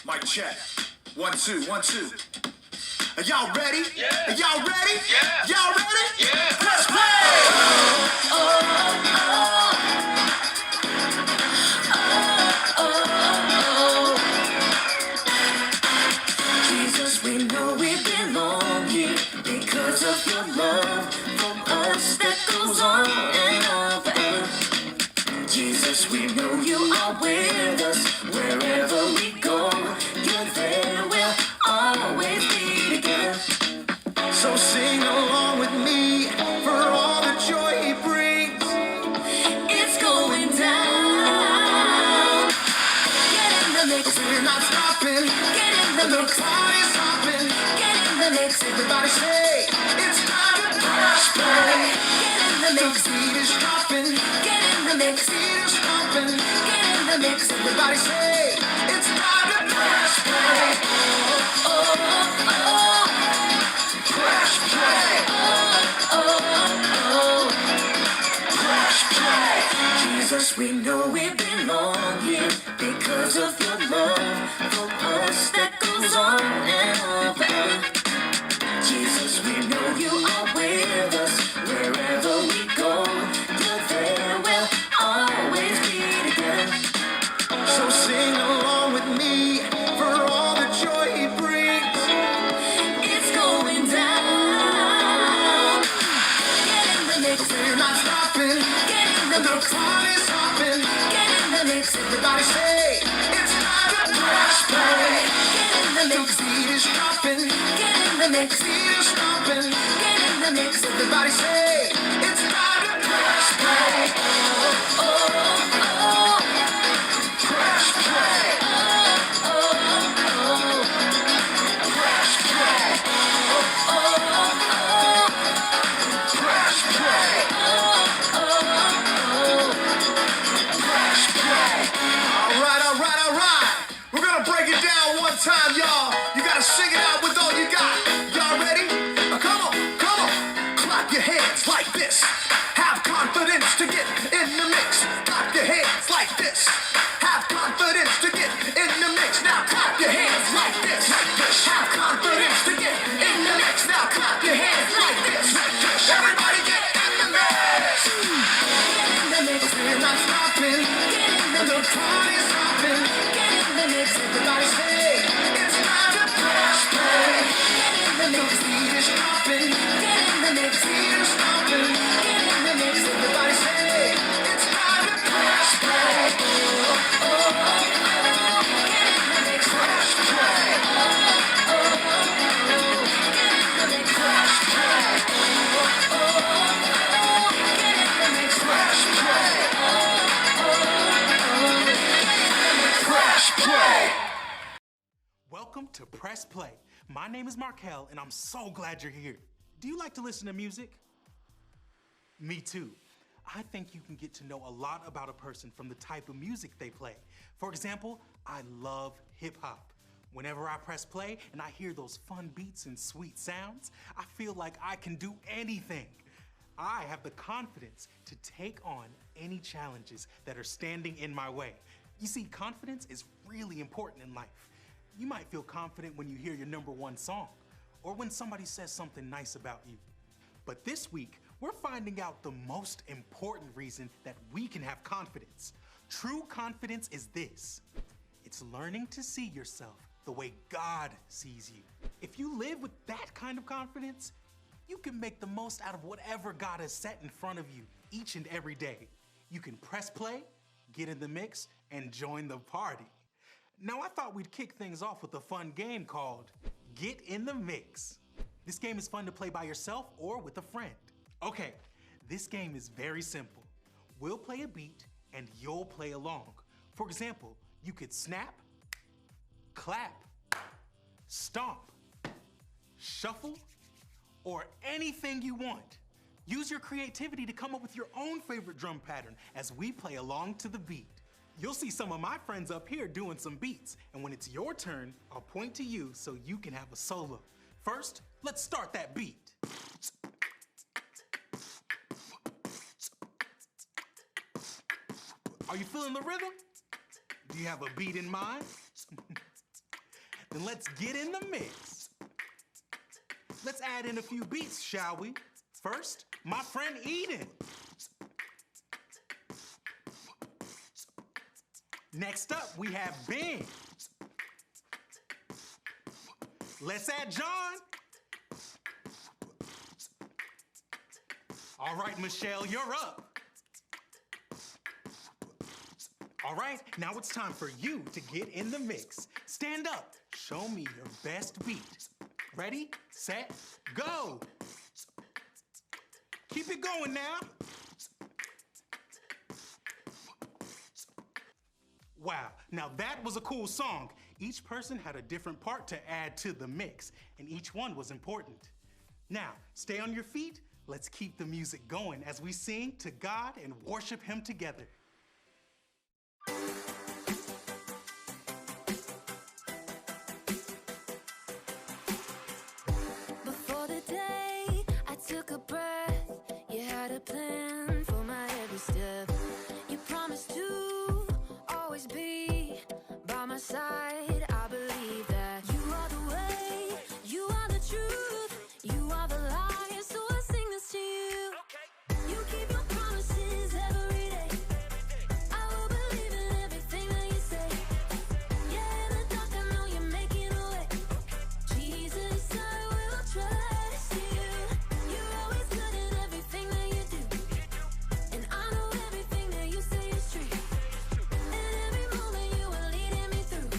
Mic check. 1, 2, 1, 2. Are y'all ready? Yeah. Are y'all ready? Yeah. Y'all ready? Yeah. Press play! Jesus, we know we belong here because of your love for us that goes on and on forever. Jesus, we know you are with us wherever we go. You're there, we'll always be together. So sing along with me for all the joy he brings. It's going down. Get in the mix. We're not stopping. Get in the The mix. party's hopping. Get in the mix. Everybody say, it's time to press play. Get in the The mix. beat is dropping. Get in the mix. Beat is stomping. Get in the mix. Everybody say, it's time to press play. Press play. Press play. Jesus, we know we belong here because of your love for us that goes on and on forever. Jesus, we know you are with us wherever we go. You're there, we'll always be together. So sing along with me for all the joy he brings. It's going down. Get in the mix. We're not stopping. Get in the The mix. party's hopping. Get in the mix. Everybody say, it's time to press play. Get in the The mix. beat is dropping. Get in the mix. Beat is stomping. Get in the mix. Everybody say, it's time to press play. Press play. Press play. Press play. Press play. All right. We're gonna break it down one time, y'all. You gotta sing it out with all you got. Y'all ready? Come on. Clap your hands like this. Have confidence to get in the mix. Clap your hands like this. Have confidence to get in the mix. Now clap your hands like this. Have confidence to get in the mix. Now clap your hands like this. Everybody get in the mix. Get in the mix. We're not stopping. Get in the The mix. party's hopping. Get in the mix. Everybody say, it's time to press play. Get in the The mix. beat is dropping. Get in the mix. Beat is stomping. Get in the mix. Everybody say, it's time to press play. Press play. Press play. Press play. Press play. Welcome to Press Play. My name is Markel, and I'm so glad you're here. Do you like to listen to music? Me too. I think you can get to know a lot about a person from the type of music they play. For example, I love hip hop. Whenever I press play and I hear those fun beats and sweet sounds, I feel like I can do anything. I have the confidence to take on any challenges that are standing in my way. You see, confidence is really important in life. You might feel confident when you hear your #1 song, or when somebody says something nice about you. But this week, we're finding out the most important reason that we can have confidence. True confidence is this: it's learning to see yourself the way God sees you. If you live with that kind of confidence, you can make the most out of whatever God has set in front of you each and every day. You can press play, get in the mix, and join the party. Now, I thought we'd kick things off with a fun game called Get in the Mix. This game is fun to play by yourself or with a friend. Okay, this game is very simple. We'll play a beat and you'll play along. For example, you could snap, clap, stomp, shuffle, or anything you want. Use your creativity to come up with your own favorite drum pattern as we play along to the beat. You'll see some of my friends up here doing some beats, and when it's your turn, I'll point to you so you can have a solo. First, let's start that beat. Are you feeling the rhythm? Do you have a beat in mind? Then let's get in the mix. Let's add in a few beats, shall we? First, my friend Eden. Next up, we have Ben. Let's add John. All right, Michelle, you're up. All right, now it's time for you to get in the mix. Stand up, show me your best beat. Ready, set, go. Keep it going now. Wow, now that was a cool song. Each person had a different part to add to the mix, and each one was important. Now, stay on your feet. Let's keep the music going as we sing to God and worship Him together. Before the day I took a breath, you had a plan for my every step. You promised to always be by my side. I believe that you are the way, you are the truth, you are the light. So I sing this to you. You keep your promises every day. I will believe in everything that you say. Yeah, in the dark I know you're making a way. Jesus, I will trust you. You're always good at everything that you do. And I know everything that you say is true. And every moment you are leading me through.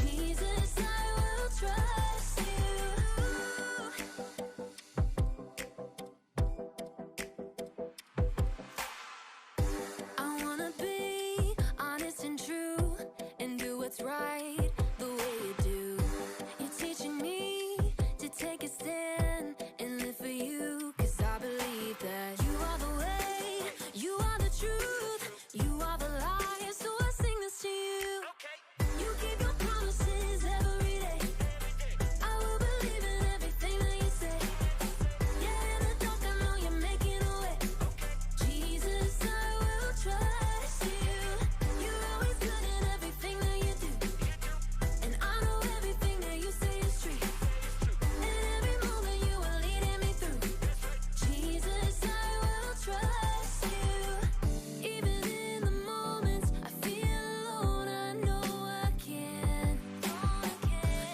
Jesus, I will trust you. I wanna be honest and true and do what's right the way you do. You're teaching me to take a stand and live for you. 'Cause I believe that you are the way, you are the truth, you are the light. So I sing this to you. You keep your promises every day. I will believe in everything that you say. Yeah, in the dark I know you're making a way. Jesus, I will trust you. You're always good at everything that you do. And I know everything that you say is true. And every moment you are leading me through. Jesus, I will trust you. Even in the moments I feel alone, I know I can.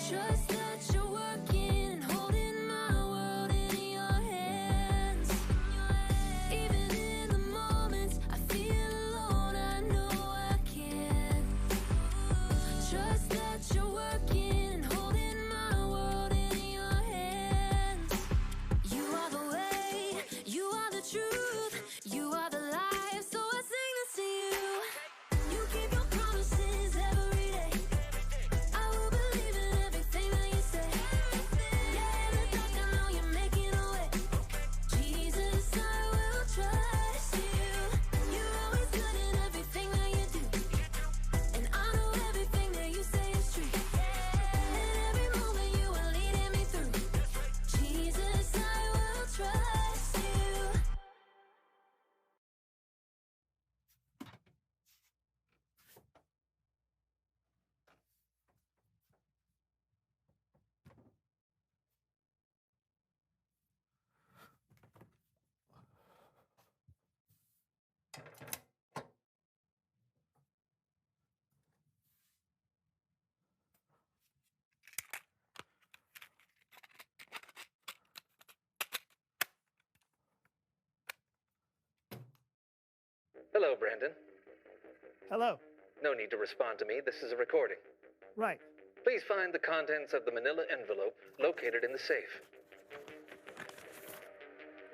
Trust that you're working and holding my world in your hands. Even in the moments I feel alone, I know I can. Trust that you're working and holding my world in your hands. You are the way, you are the truth, you are the life. So I sing this to you. You keep your promises every day. I will believe in everything that you say. Yeah, in the dark I know you're making a way. Jesus, I will trust you. You're always good at everything that you do. And I know everything that you say is true. And every moment you are leading me through. Jesus, I will trust you. Hello, Brandon. Hello. No need to respond to me. This is a recording. Right. Please find the contents of the manila envelope located in the safe.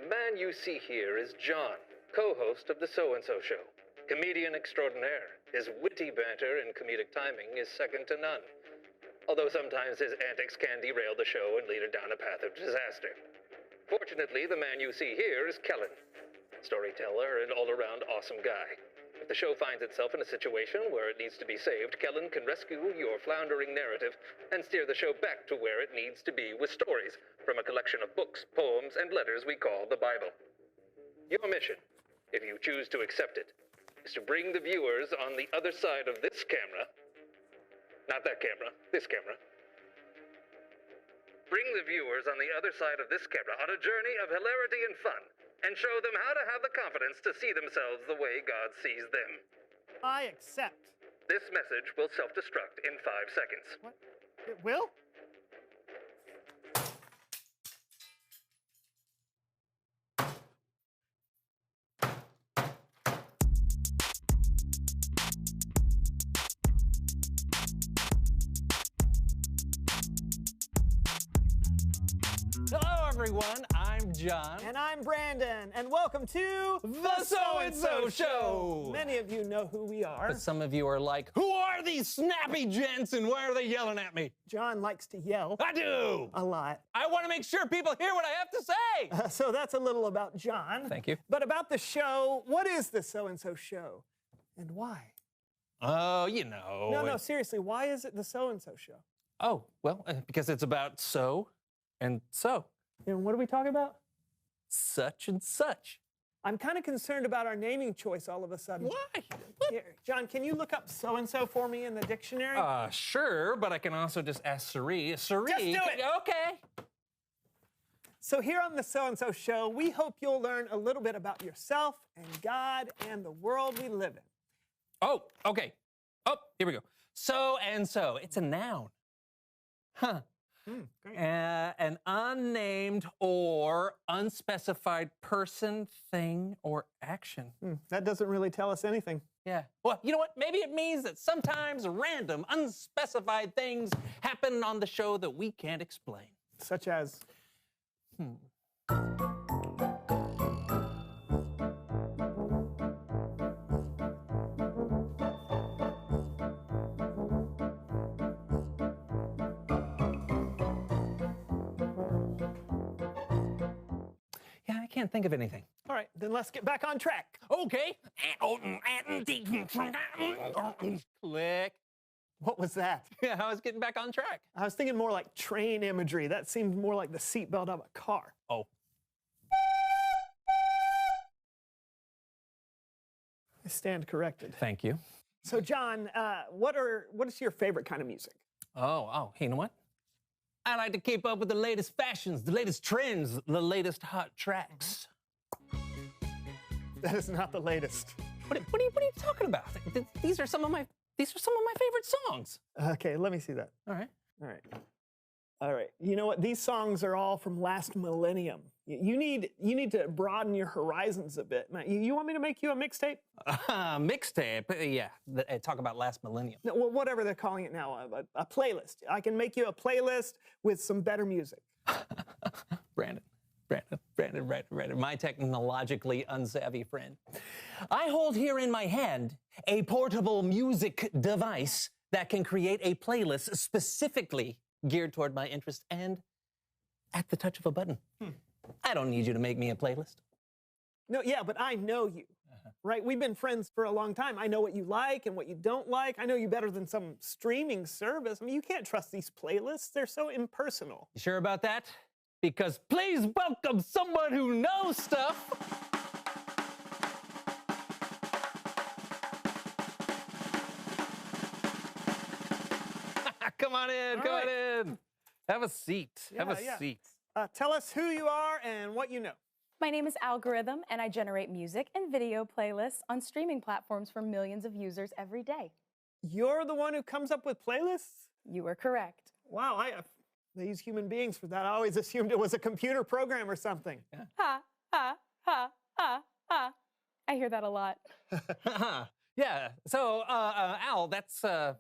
The man you see here is John, co-host of the So-and-So Show. Comedian extraordinaire. His witty banter and comedic timing is second to none. Although sometimes his antics can derail the show and lead it down a path of disaster. Fortunately, the man you see here is Kellen. Storyteller and all-around awesome guy. If the show finds itself in a situation where it needs to be saved, Kellen can rescue your floundering narrative and steer the show back to where it needs to be with stories from a collection of books, poems, and letters we call the Bible. Your mission, if you choose to accept it, is to bring the viewers on the other side of this camera, not that camera, this camera, Bring the viewers on the other side of this camera on a journey of hilarity and fun, and show them how to have the confidence to see themselves the way God sees them. I accept. This message will self-destruct in 5 seconds. What? It will? Hello, everyone. I'm John. And I'm Brandon, and welcome to The So-and-So Show. Many of you know who we are. But some of you are like, who are these snappy gents and why are they yelling at me? John likes to yell I do. a lot. I want to make sure people hear what I have to say. So that's a little about John. Thank you. But about the show, what is the So-and-So Show? And why? Oh, you know. No, seriously, why is it the So-and-So Show? Oh, well, because it's about so and so. And what are we talking about? Such and such. I'm kind of concerned about our naming choice all of a sudden. Why? Here, John, can you look up so-and-so for me in the dictionary? Sure, but I can also just ask Siri. Siri. Just do it. Okay. So here on the So-and-So Show, we hope you'll learn a little bit about yourself and God and the world we live in. Oh, okay. Oh, here we go. So and so. It's a noun. Huh. Great. An unnamed or unspecified person, thing, or action. That doesn't really tell us anything. Yeah. Well, you know what? Maybe it means that sometimes random, unspecified things happen on the show that we can't explain. Such as? Yeah, I can't think of anything. All right, then let's get back on track. Okay. Click. What was that? Yeah, I was getting back on track. I was thinking more like train imagery. That seemed more like the seatbelt of a car. Oh. I stand corrected. Thank you. So, John, what is your favorite kind of music? Oh, hey, you know what? I like to keep up with the latest fashions, the latest trends, the latest hot tracks. That is not the latest. What are you talking about? These are some of my favorite songs. Okay, let me see that. All right. All right. You know what? These songs are all from last millennium. You need to broaden your horizons a bit. You want me to make you a mixtape? Mixtape, yeah. Talk about last millennium. No, well, whatever they're calling it now, a playlist. I can make you a playlist with some better music. Brandon, my technologically unsavvy friend. I hold here in my hand a portable music device that can create a playlist specifically geared toward my interests and at the touch of a button. I don't need you to make me a playlist. No, yeah, but I know you, right? We've been friends for a long time. I know what you like and what you don't like. I know you better than some streaming service. I mean, you can't trust these playlists. They're so impersonal. You sure about that? Because please welcome someone who knows stuff. Come on in. Have a seat. Have a seat. Tell us who you are and what you know. My name is Algorithm, and I generate music and video playlists on streaming platforms for millions of users every day. You're the one who comes up with playlists? You are correct. Wow, they use human beings for that. I always assumed it was a computer program or something. Ha, ha, ha, ha, ha. I hear that a lot. Yeah. So, Al, that's an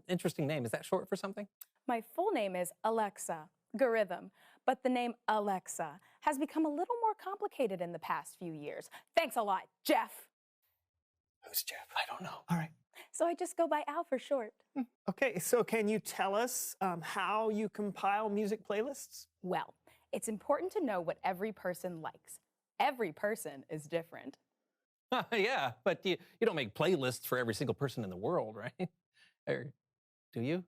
interesting name. Is that short for something? My full name is Alexa Algorithm, but the name Alexa has become a little more complicated in the past few years. Thanks a lot, Jeff. Who's Jeff? I don't know. All right. So I just go by Al for short. Okay, so can you tell us how you compile music playlists? Well, it's important to know what every person likes. Every person is different. Yeah, but you don't make playlists for every single person in the world, right? Or do you?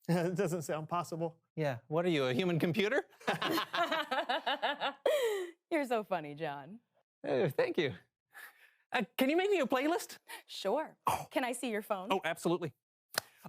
It doesn't sound possible. Yeah. What are you, a human computer? You're so funny, John. Oh, thank you. Can you make me a playlist? Sure. Can I see your phone? Oh, absolutely.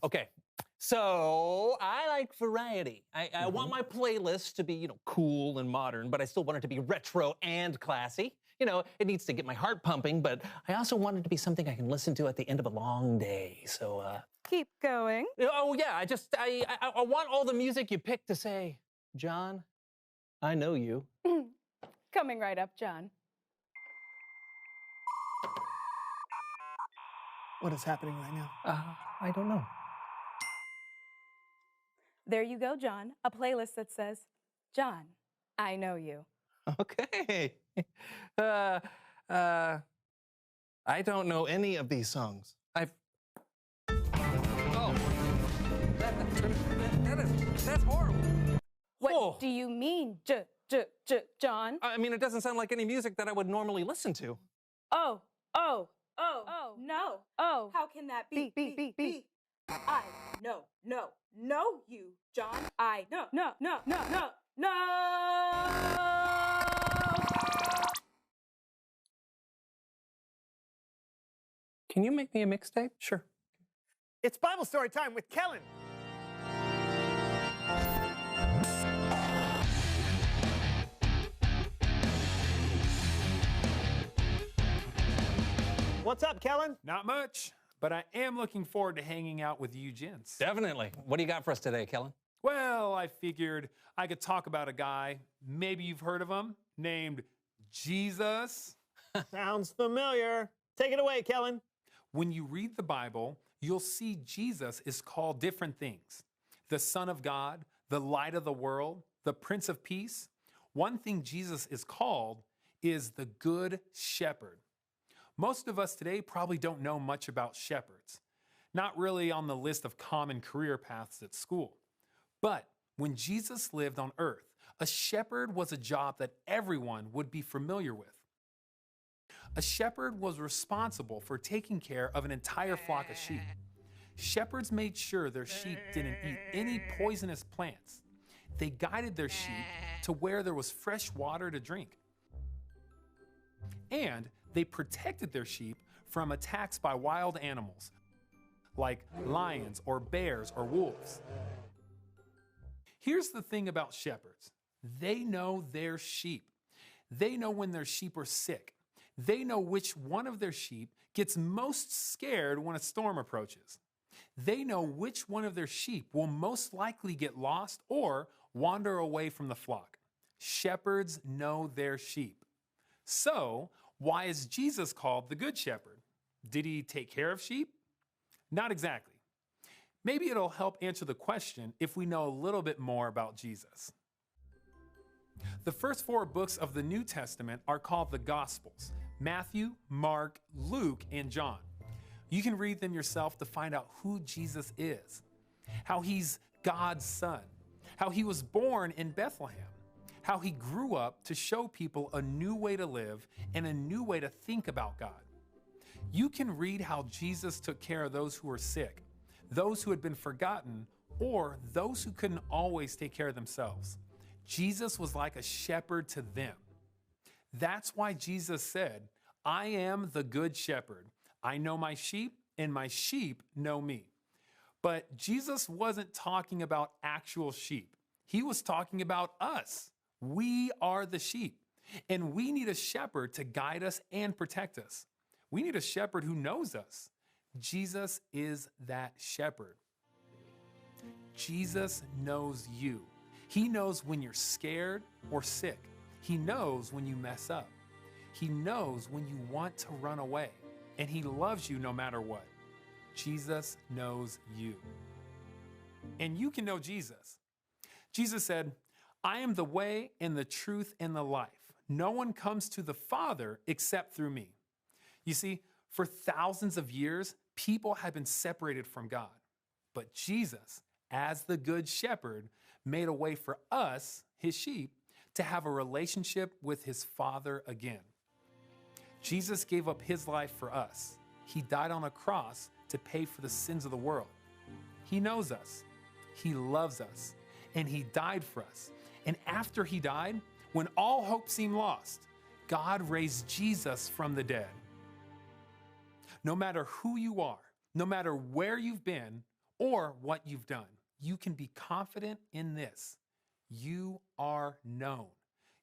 Okay. So I like variety. I want my playlist to be, cool and modern, but I still want it to be retro and classy. It needs to get my heart pumping, but I also want it to be something I can listen to at the end of a long day. So, Keep going. oh yeah, I want all the music you pick to say, John, I know you. Coming right up, John. What is happening right now? I don't know. There you go, John. A playlist that says, John, I know you. Okay. I don't know any of these songs. That's horrible. What do you mean, John? I mean, it doesn't sound like any music that I would normally listen to. Oh, no. Oh, how can that be? I know you, John. I no. Can you make me a mixtape? Sure. It's Bible story time with Kellen. What's up, Kellen? Not much, but I am looking forward to hanging out with you gents. Definitely. What do you got for us today, Kellen? Well, I figured I could talk about a guy, maybe you've heard of him, named Jesus. Sounds familiar. Take it away, Kellen. When you read the Bible, you'll see Jesus is called different things. The Son of God, the Light of the World, the Prince of Peace. One thing Jesus is called is the Good Shepherd. Most of us today probably don't know much about shepherds. Not really on the list of common career paths at school. But when Jesus lived on earth, a shepherd was a job that everyone would be familiar with. A shepherd was responsible for taking care of an entire flock of sheep. Shepherds made sure their sheep didn't eat any poisonous plants. They guided their sheep to where there was fresh water to drink. And they protected their sheep from attacks by wild animals, like lions or bears or wolves. Here's the thing about shepherds. They know their sheep. They know when their sheep are sick. They know which one of their sheep gets most scared when a storm approaches. They know which one of their sheep will most likely get lost or wander away from the flock. Shepherds know their sheep. So, why is Jesus called the Good Shepherd? Did he take care of sheep? Not exactly. Maybe it'll help answer the question if we know a little bit more about Jesus. The first 4 books of the New Testament are called the Gospels: Matthew, Mark, Luke, and John. You can read them yourself to find out who Jesus is, how he's God's son, how he was born in Bethlehem, how he grew up to show people a new way to live and a new way to think about God. You can read how Jesus took care of those who were sick, those who had been forgotten, or those who couldn't always take care of themselves. Jesus was like a shepherd to them. That's why Jesus said, "I am the good shepherd. I know my sheep, and my sheep know me." But Jesus wasn't talking about actual sheep. He was talking about us. We are the sheep, and we need a shepherd to guide us and protect us. We need a shepherd who knows us. Jesus is that shepherd. Jesus knows you. He knows when you're scared or sick. He knows when you mess up. He knows when you want to run away, and he loves you no matter what. Jesus knows you. And you can know Jesus. Jesus said, "I am the way and the truth and the life. No one comes to the Father except through me." You see, for thousands of years, people had been separated from God. But Jesus, as the Good Shepherd, made a way for us, his sheep, to have a relationship with his Father again. Jesus gave up his life for us. He died on a cross to pay for the sins of the world. He knows us. He loves us. And he died for us. And after he died, when all hope seemed lost, God raised Jesus from the dead. No matter who you are, no matter where you've been, or what you've done. You can be confident in this. You are known.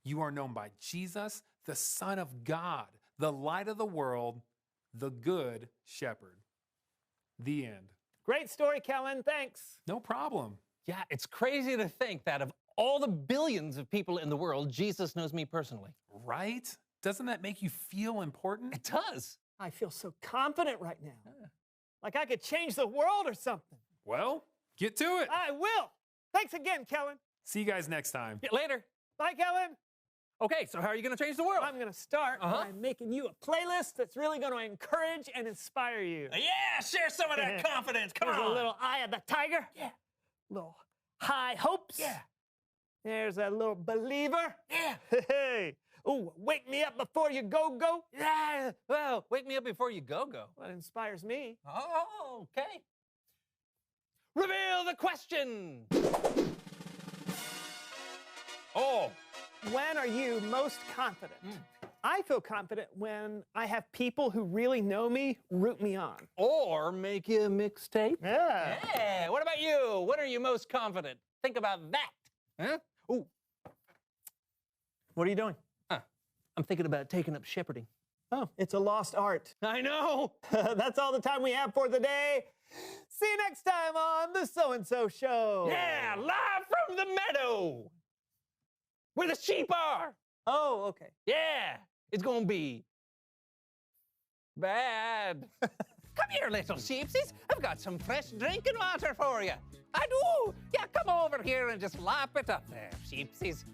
You are known by Jesus, the Son of God, the light of the world, the good shepherd. The end. Great story, Kellen. Thanks. No problem. Yeah, it's crazy to think that of all the billions of people in the world, Jesus knows me personally. Right? Doesn't that make you feel important? It does. I feel so confident right now. Like I could change the world or something. Well, get to it. I will. Thanks again, Kellen. See you guys next time. Yeah, later. Bye, Kellen. Okay, so how are you going to change the world? I'm going to start by making you a playlist that's really going to encourage and inspire you. Yeah, share some of that confidence. Come There's on. a little Eye of the Tiger. Yeah. Little High Hopes. Yeah. There's a little Believer. Yeah. Hey. Ooh, Wake Me Up Before You Go Go. Yeah. Well, wake me up before you go. That inspires me. Oh, okay. Reveal the question. Oh. When are you most confident? I feel confident when I have people who really know me root me on. Or make you a mixtape. Yeah. Yeah. What about you? When are you most confident? Think about that. Huh? Ooh. What are you doing? I'm thinking about taking up shepherding. Oh, it's a lost art. I know. That's all the time we have for the day. See you next time on The So-and-So Show. Yeah, live from the meadow where the sheep are. Oh, okay. Yeah, it's gonna be bad. Come here, little sheepsies. I've got some fresh drinking water for you. I do. Yeah, come over here and just lap it up there, sheepsies.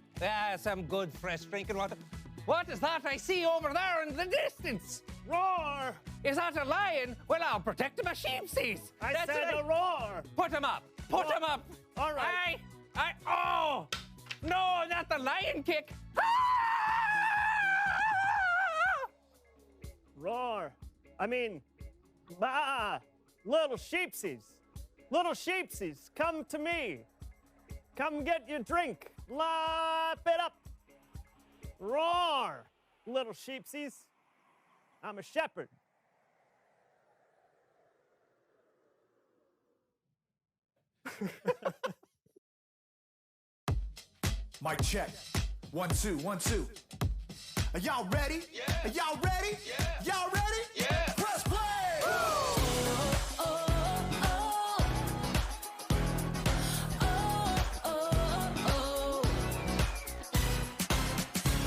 Some good fresh drinking water. What is that I see over there in the distance? Roar! Is that a lion? Well, I'll protect my sheepsies. I That's said it. a roar. Put him up. Put him up. All right. Oh! No, not the lion kick. Roar. I mean, bah. Little sheepsies. Little sheepsies, come to me. Come get your drink. Lap it up. Roar. Little sheepsies. I'm a shepherd. Mic check. 1, 2, 1, 2. Are y'all ready? Yeah. Are y'all ready? Yeah. Y'all ready? Yeah. Press play.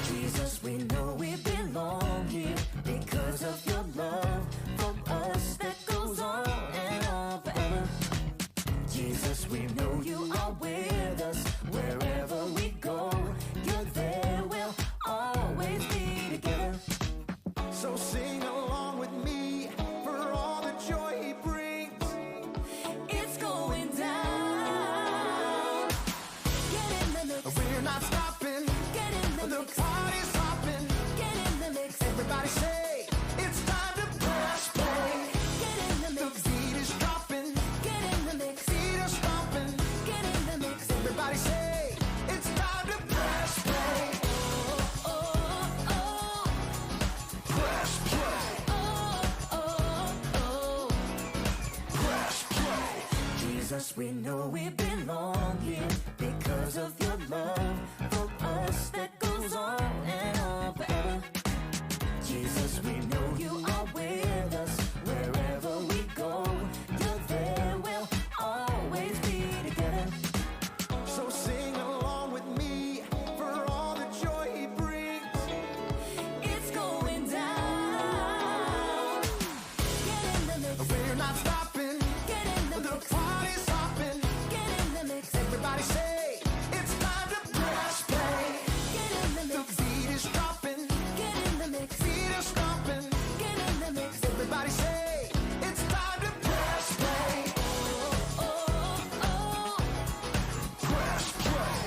Jesus, we know we belong here because of your love for us that goes on and on forever. Jesus, we know you are with us wherever we go. You're there, we'll always be together. So sing along with me for all the joy he brings. It's going down. Get in the mix. We're not stopping. Get in the The mix. party's hopping. Get in the mix. Everybody say it's time to press play. Get in the The mix. beat is dropping. Get in the mix. Feet are stomping. Get in the mix. Everybody say it's time to press play. Press play. Press play. Jesus, we know we belong here because of your love for us that goes on and on forever. Jesus, we know you are with us wherever we go. You're there, we'll always be together. So sing along with me for all the joy he brings. It's going down. Get in the mix. We're not stopping. Get in the The mix. party's hopping. Get in the mix. Everybody say it's time to press play. Get in the The mix. beat is dropping. Get in the mix. Feet are stomping. Get in the mix. Everybody say it's time to press play. Press play.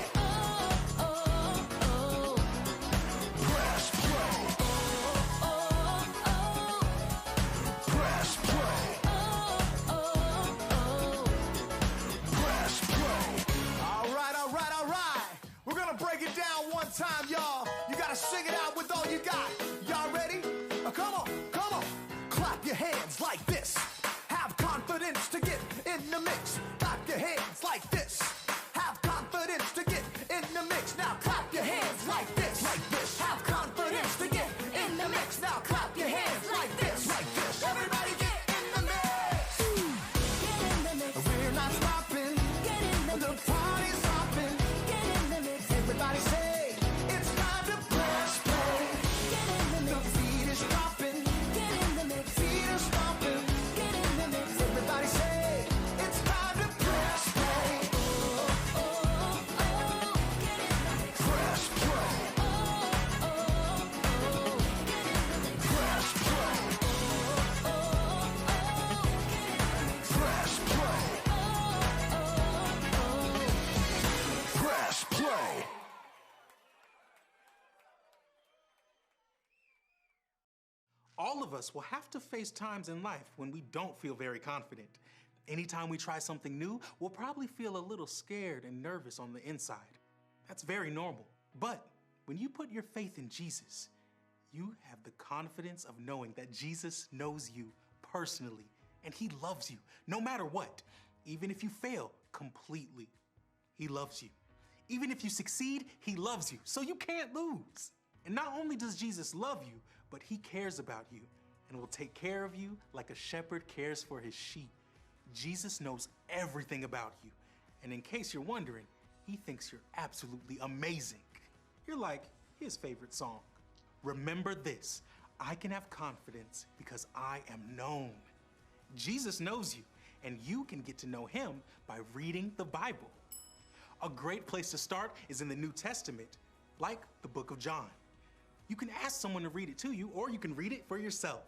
Press play. Press play. Press play. All right, all right, all right. We're gonna break it down one time, y'all. You gotta sing it out with all you got. Y'all ready? Come on, come on. Clap your hands like this. Have confidence to get in in the mix. Clap your hands like this. Have confidence to get in the mix. Now clap your hands like this. Like this. Have confidence to get in the mix. Now clap your hands like this. Like this. Everybody get in the mix. Get in the mix. We're not stopping. Get in the The mix. party's hopping. Get in the mix. Everybody say it's time to press play. Get in the The mix. beat is dropping. Get in the mix. Feet are stomping. Get in the mix. Everybody say it's time to press play. Press play. Press play. Press play. Press play. All of us will have to face times in life when we don't feel very confident. Anytime we try something new, we'll probably feel a little scared and nervous on the inside. That's very normal. But when you put your faith in Jesus, you have the confidence of knowing that Jesus knows you personally and he loves you no matter what. Even if you fail completely, he loves you. Even if you succeed, he loves you, so you can't lose. And not only does Jesus love you, but he cares about you and will take care of you like a shepherd cares for his sheep. Jesus knows everything about you. And in case you're wondering, he thinks you're absolutely amazing. You're like his favorite song. Remember this, I can have confidence because I am known. Jesus knows you, and you can get to know him by reading the Bible. A great place to start is in the New Testament, like the book of John. You can ask someone to read it to you, or you can read it for yourself.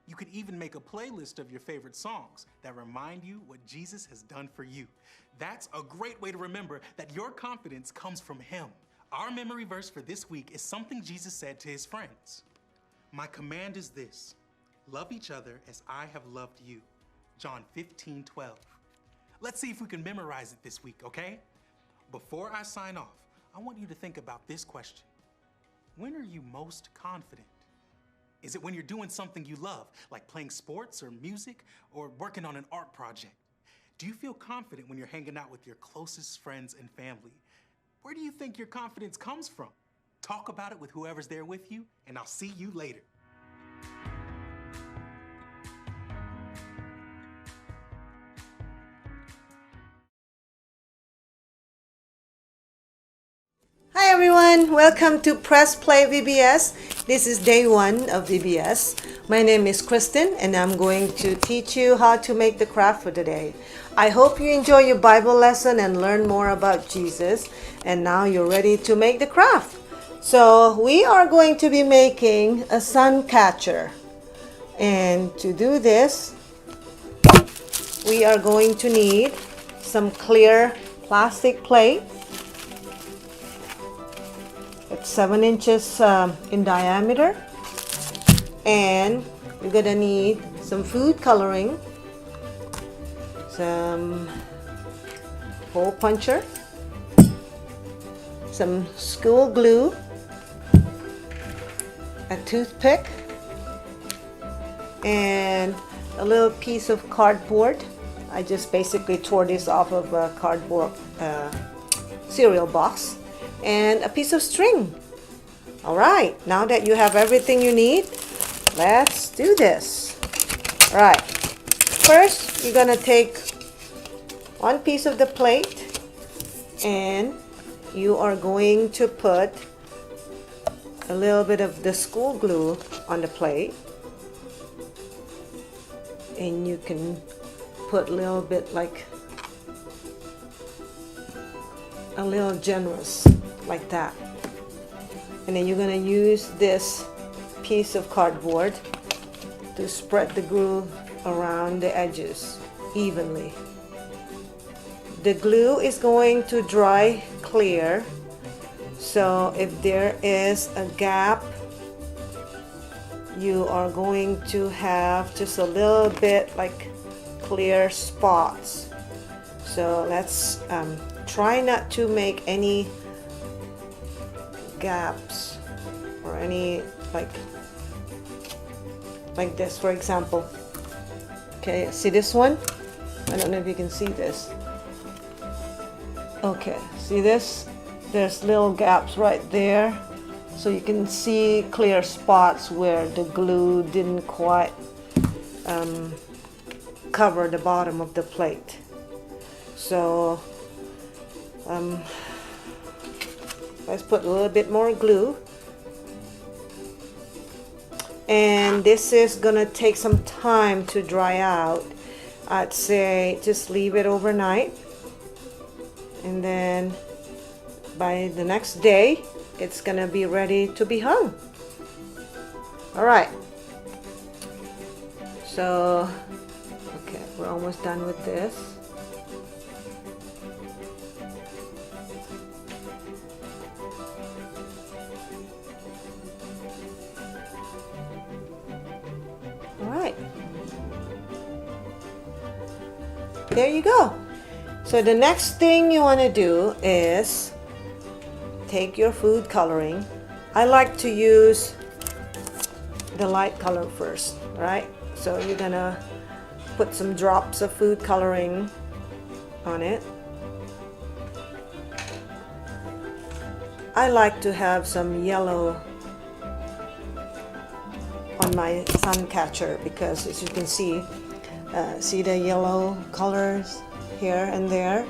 You could even make a playlist of your favorite songs that remind you what Jesus has done for you. That's a great way to remember that your confidence comes from him. Our memory verse for this week is something Jesus said to his friends. My command is this, love each other as I have loved you. John 15:12. Let's see if we can memorize it this week, okay? Before I sign off, I want you to think about this question. When are you most confident? Is it when you're doing something you love, like playing sports or music or working on an art project? Do you feel confident when you're hanging out with your closest friends and family? Where do you think your confidence comes from? Talk about it with whoever's there with you, and I'll see you later. Hi everyone, welcome to Press Play VBS. This is day 1 of VBS. My name is Kristen and I'm going to teach you how to make the craft for today. I hope you enjoy your Bible lesson and learn more about Jesus. And now you're ready to make the craft. So we are going to be making a sun catcher. And to do this, we are going to need some clear plastic plate. It's 7 inches in diameter, and you're gonna need some food coloring, some hole puncher, some school glue, a toothpick, and a little piece of cardboard. I just basically tore this off of a cardboard cereal box. And a piece of string. All right, now that you have everything you need, let's do this. All right, first you're gonna take one piece of the plate and you are going to put a little bit of the school glue on the plate, and you can put a little bit, like a little generous, like that. And then you're going to use this piece of cardboard to spread the glue around the edges evenly. The glue is going to dry clear, so if there is a gap, you are going to have just a little bit like clear spots. So let's try not to make any gaps or any like this, for example. Okay, see this one? I don't know if you can see this. Okay, see this? There's little gaps right there. So you can see clear spots where the glue didn't quite cover the bottom of the plate. So let's put a little bit more glue. And this is gonna take some time to dry out. I'd say just leave it overnight, and then by the next day it's gonna be ready to be hung. All right, so okay, we're almost done with this. All right, there you go. So the next thing you want to do is take your food coloring. I like to use the light color first, right? So you're gonna put some drops of food coloring on it. I like to have some yellow on my sun catcher because, as you can see the yellow colors here and there.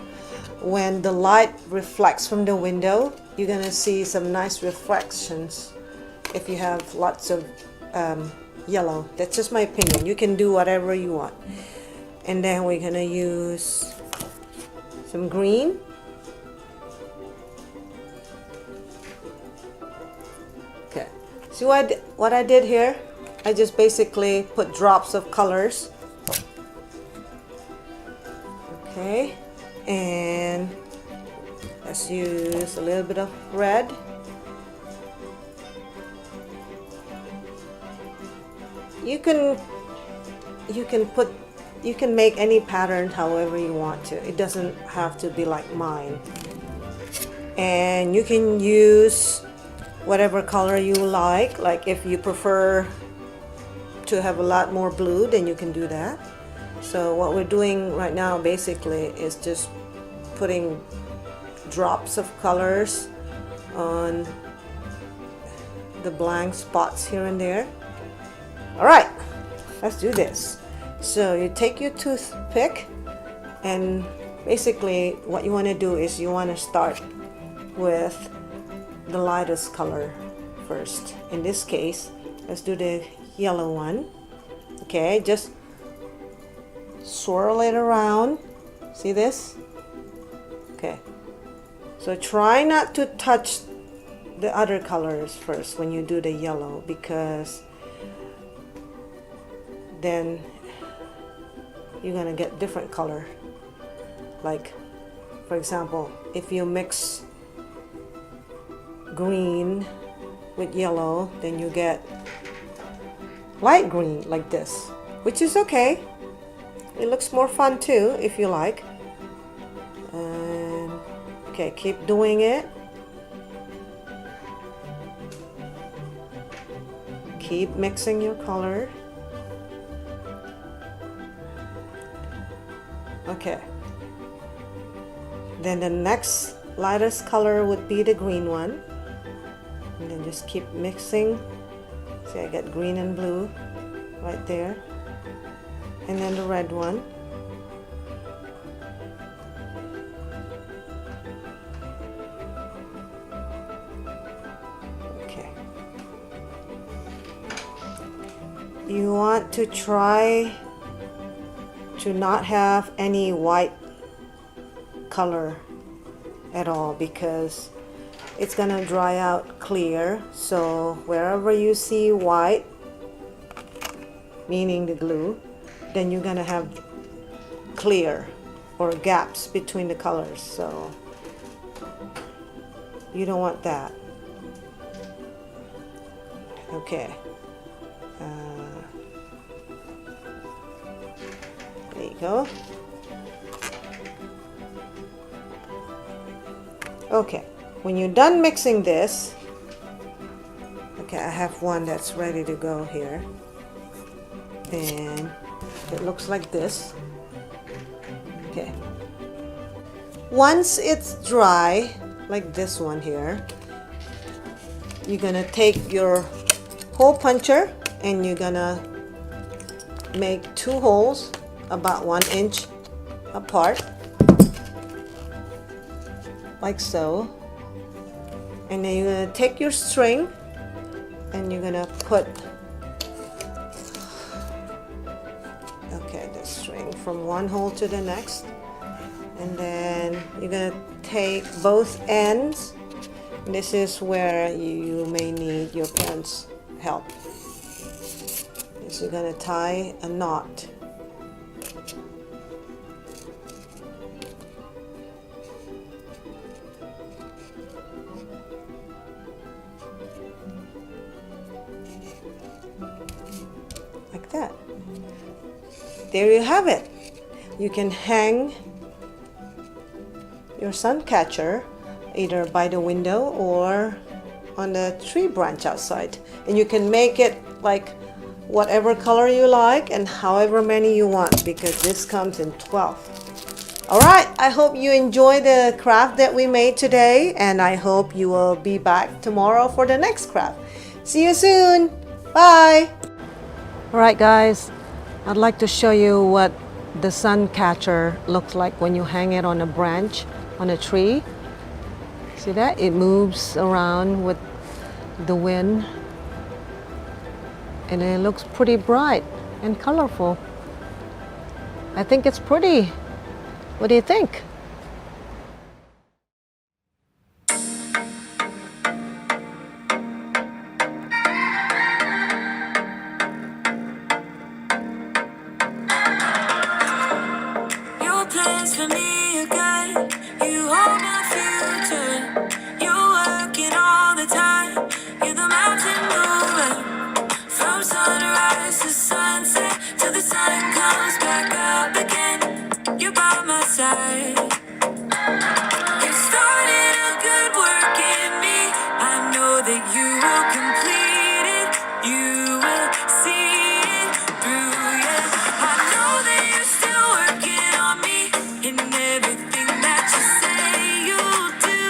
When the light reflects from the window, you're gonna see some nice reflections if you have lots of yellow. That's just my opinion. You can do whatever you want. And then we're gonna use some green. Okay, see what I did here? I just basically put drops of colors. Okay, and let's use a little bit of red. You can make any pattern however you want to. It doesn't have to be like mine. And you can use whatever color you like. Like if you prefer to have a lot more blue, then you can do that. So what we're doing right now basically is just putting drops of colors on the blank spots here and there. All right, let's do this. So you take your toothpick, and basically what you want to do is you want to start with the lightest color first. In this case, let's do the yellow one. Okay, just swirl it around. See this? Okay, so try not to touch the other colors first when you do the yellow, because then you're gonna get different color. Like for example, if you mix green with yellow, then you get light green like this, which is okay. It looks more fun too if you like. And okay, keep doing it. Keep mixing your color. Okay. Then the next lightest color would be the green one. And then just keep mixing. See, I got green and blue right there. And then the red one. Okay. You want to try to not have any white color at all, because it's gonna dry out clear. So wherever you see white, meaning the glue, then you're gonna have clear or gaps between the colors. So you don't want that. Okay. There you go. Okay, when you're done mixing this, okay, I have one that's ready to go here, and it looks like this. Okay. Once it's dry, like this one here, you're gonna take your hole puncher and you're gonna make 2 holes about 1 inch apart, like so. And then you're gonna take your string and you're gonna put, okay, the string from one hole to the next. And then you're gonna take both ends. This is where you may need your parents' help. So you're gonna tie a knot. Like that. There you have it. You can hang your sun catcher either by the window or on the tree branch outside, and you can make it like whatever color you like and however many you want, because this comes in 12. All right, I hope you enjoy the craft that we made today, and I hope you will be back tomorrow for the next craft. See you soon. Bye. All right, guys, I'd like to show you what the sun catcher looks like when you hang it on a branch on a tree. See that? It moves around with the wind, and it looks pretty bright and colorful. I think it's pretty. What do you think? Your plans for me are good. You hold my future. You're working all the time. You're the mountain mover. From sunrise to sunset till the sun comes back up again. You're by my side. You started a good work in me. I know that you will complete it. You will see it through. Yeah, I know that you're still working on me. In everything that you say you'll do.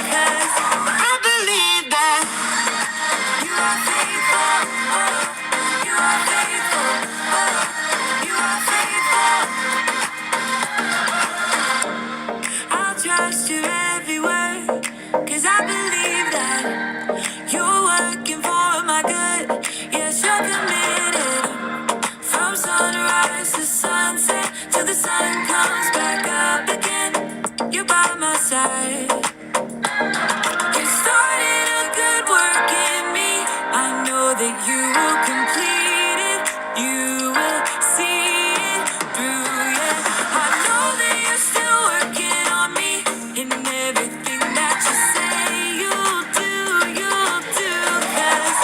'Cause I believe that you are faithful. Oh, you are faithful. Oh, you are faithful. I'll trust you everywhere, 'cause I believe that you're working for my good. Yes, you're committed. From sunrise to sunset till the sun comes back up again. You're by my side. You started a good work in me. I know that you will complete it. You will see it through. Yeah, I know that you're still working on me. In everything that you say you'll do. 'Cause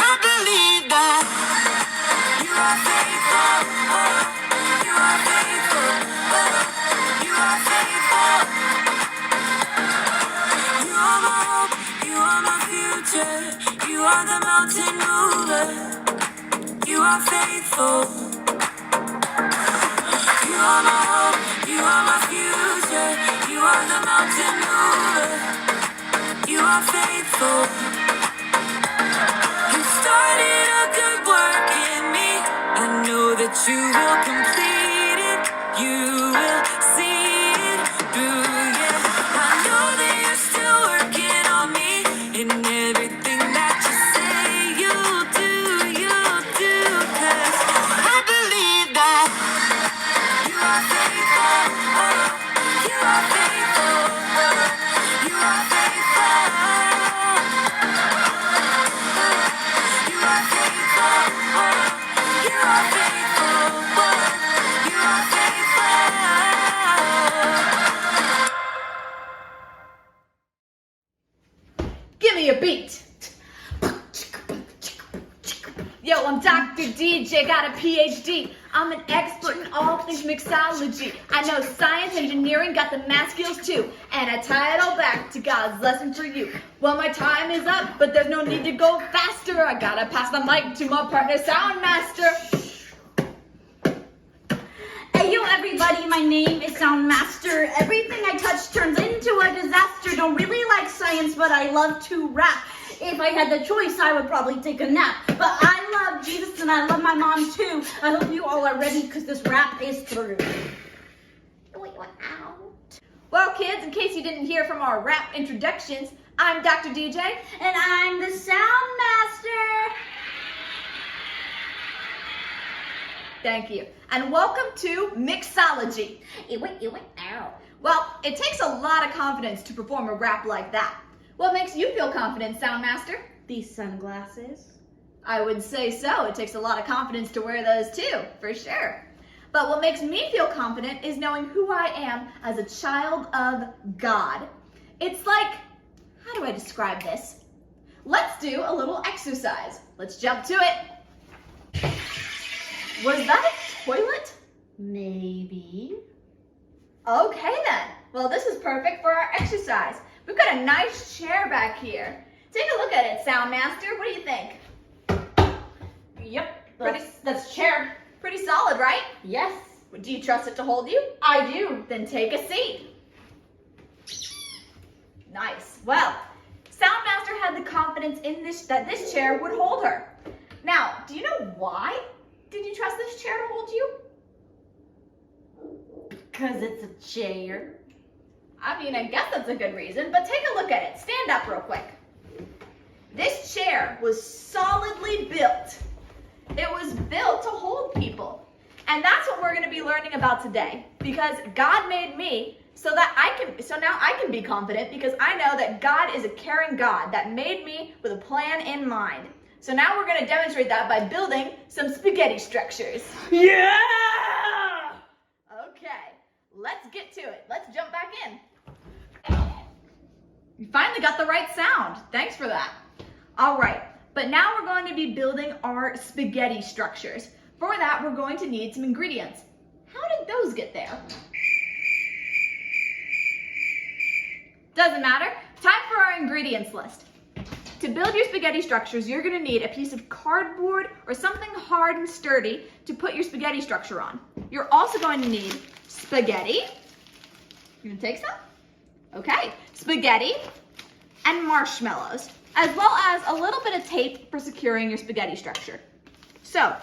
I believe that you are faithful. Oh, you are faithful. Oh, you are faithful. You are my hope. You are my future. You are the mountain mover. You are faithful. You are my hope. You are my future. You are the mountain mover. You are faithful. You started a good work in me. I know that you will complete it. You will see it through. Yeah, I know that you're still working on me. In everything that you say you'll do. 'Cause I believe that you are faithful. Oh, you are faithful. Oh, you are faithful. You are faithful. Oh, you are faithful. Oh, you are faithful. Give me a beat. Yo, I'm Dr. DJ, got a PhD. I'm an expert in all things mixology. I know science, engineering, got the math skills too. And I tie it all back to God's lesson for you. Well, my time is up, but there's no need to go faster. I gotta pass the mic to my partner, Soundmaster. Hey, yo, everybody, my name is Soundmaster. Everything I touch turns into a disaster. Don't really like science, but I love to rap. If I had the choice, I would probably take a nap. But I love Jesus and I love my mom too. I hope you all are ready because this rap is through. Ow. Well, kids, in case you didn't hear from our rap introductions, I'm Dr. DJ. And I'm the Soundmaster. Thank you. And welcome to Mixology. Ow. Well, it takes a lot of confidence to perform a rap like that. What makes you feel confident, Soundmaster? These sunglasses. I would say so. It takes a lot of confidence to wear those too, for sure. But what makes me feel confident is knowing who I am as a child of God. It's like, how do I describe this? Let's do a little exercise. Let's jump to it. Was that a toilet? Maybe. Okay then. Well, this is perfect for our exercise. We've got a nice chair back here. Take a look at it, Soundmaster. What do you think? Yep, that's a chair. Pretty solid, right? Yes. Do you trust it to hold you? I do. Then take a seat. Nice. Well, Soundmaster had the confidence in that this chair would hold her. Now, do you know why? Did you trust this chair to hold you? Because it's a chair. I mean, I guess that's a good reason, but take a look at it. Stand up real quick. This chair was solidly built. It was built to hold people. And that's what we're going to be learning about today. Because God made me so now I can be confident because I know that God is a caring God that made me with a plan in mind. So now we're going to demonstrate that by building some spaghetti structures. Yeah! Okay, let's get to it. Let's jump back in. You finally got the right sound. Thanks for that. All right, but now we're going to be building our spaghetti structures. For that, we're going to need some ingredients. How did those get there? Doesn't matter. Time for our ingredients list. To build your spaghetti structures, you're going to need a piece of cardboard or something hard and sturdy to put your spaghetti structure on. You're also going to need spaghetti. You going to take some? Okay. Spaghetti and marshmallows, as well as a little bit of tape for securing your spaghetti structure. So,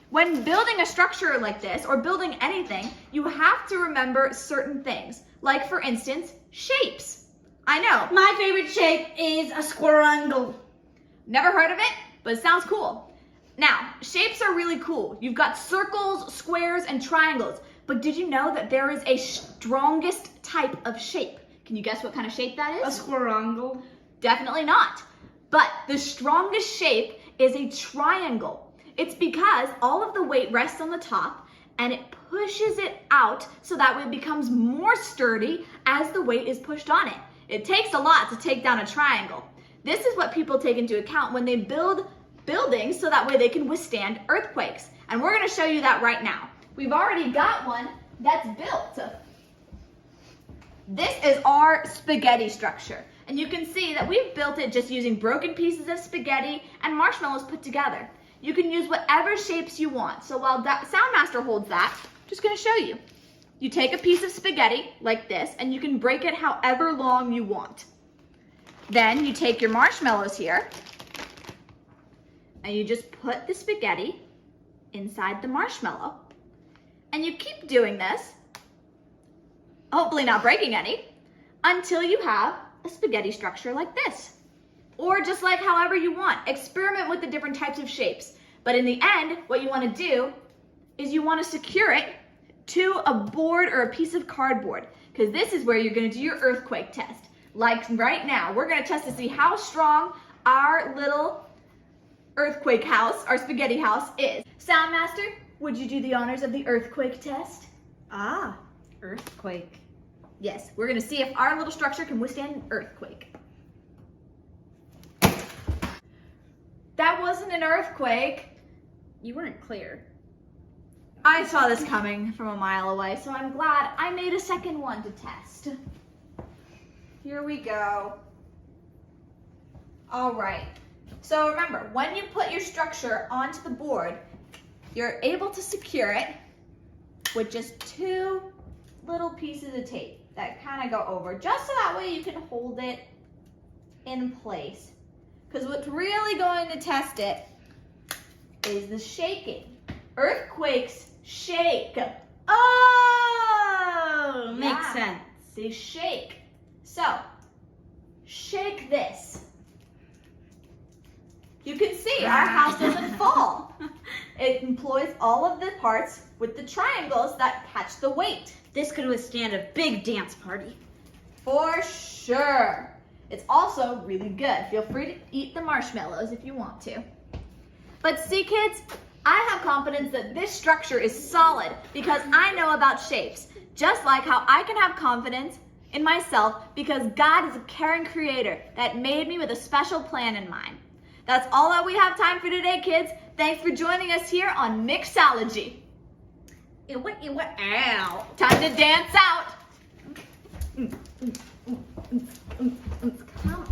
when building a structure like this, or building anything, you have to remember certain things. Like, for instance, shapes. I know. My favorite shape is a squarangle. Never heard of it, but it sounds cool. Now, shapes are really cool. You've got circles, squares, and triangles. But did you know that there is a strongest type of shape? Can you guess what kind of shape that is? A squarangle. Definitely not. But the strongest shape is a triangle. It's because all of the weight rests on the top and it pushes it out so that way it becomes more sturdy as the weight is pushed on it. It takes a lot to take down a triangle. This is what people take into account when they build buildings so that way they can withstand earthquakes. And we're going to show you that right now. We've already got one that's built. This is our spaghetti structure. And you can see that we've built it just using broken pieces of spaghetti and marshmallows put together. You can use whatever shapes you want. So while Soundmaster holds that, I'm just going to show you. You take a piece of spaghetti like this, and you can break it however long you want. Then you take your marshmallows here, and you just put the spaghetti inside the marshmallow. And you keep doing this, hopefully not breaking any, until you have a spaghetti structure like this. Or just like however you want. Experiment with the different types of shapes. But in the end, what you want to do is you want to secure it to a board or a piece of cardboard, because this is where you're going to do your earthquake test. Like right now, we're going to test to see how strong our little earthquake house, our spaghetti house is. Soundmaster, would you do the honors of the earthquake test? Ah, earthquake. Yes, we're going to see if our little structure can withstand an earthquake. That wasn't an earthquake. You weren't clear. I saw this coming from a mile away, so I'm glad I made a second one to test. Here we go. All right. So remember, when you put your structure onto the board, you're able to secure it with just two little pieces of tape that kind of go over, just so that way you can hold it in place. Because what's really going to test it is the shaking. Earthquakes shake. Oh, makes sense. They shake. So, shake this. You can see our house doesn't fall. It employs all of the parts with the triangles that catch the weight. This could withstand a big dance party. For sure. It's also really good. Feel free to eat the marshmallows if you want to. But see, kids, I have confidence that this structure is solid because I know about shapes. Just like how I can have confidence in myself because God is a caring creator that made me with a special plan in mind. That's all that we have time for today, kids. Thanks for joining us here on Mixology. Ow. Time to dance out. Come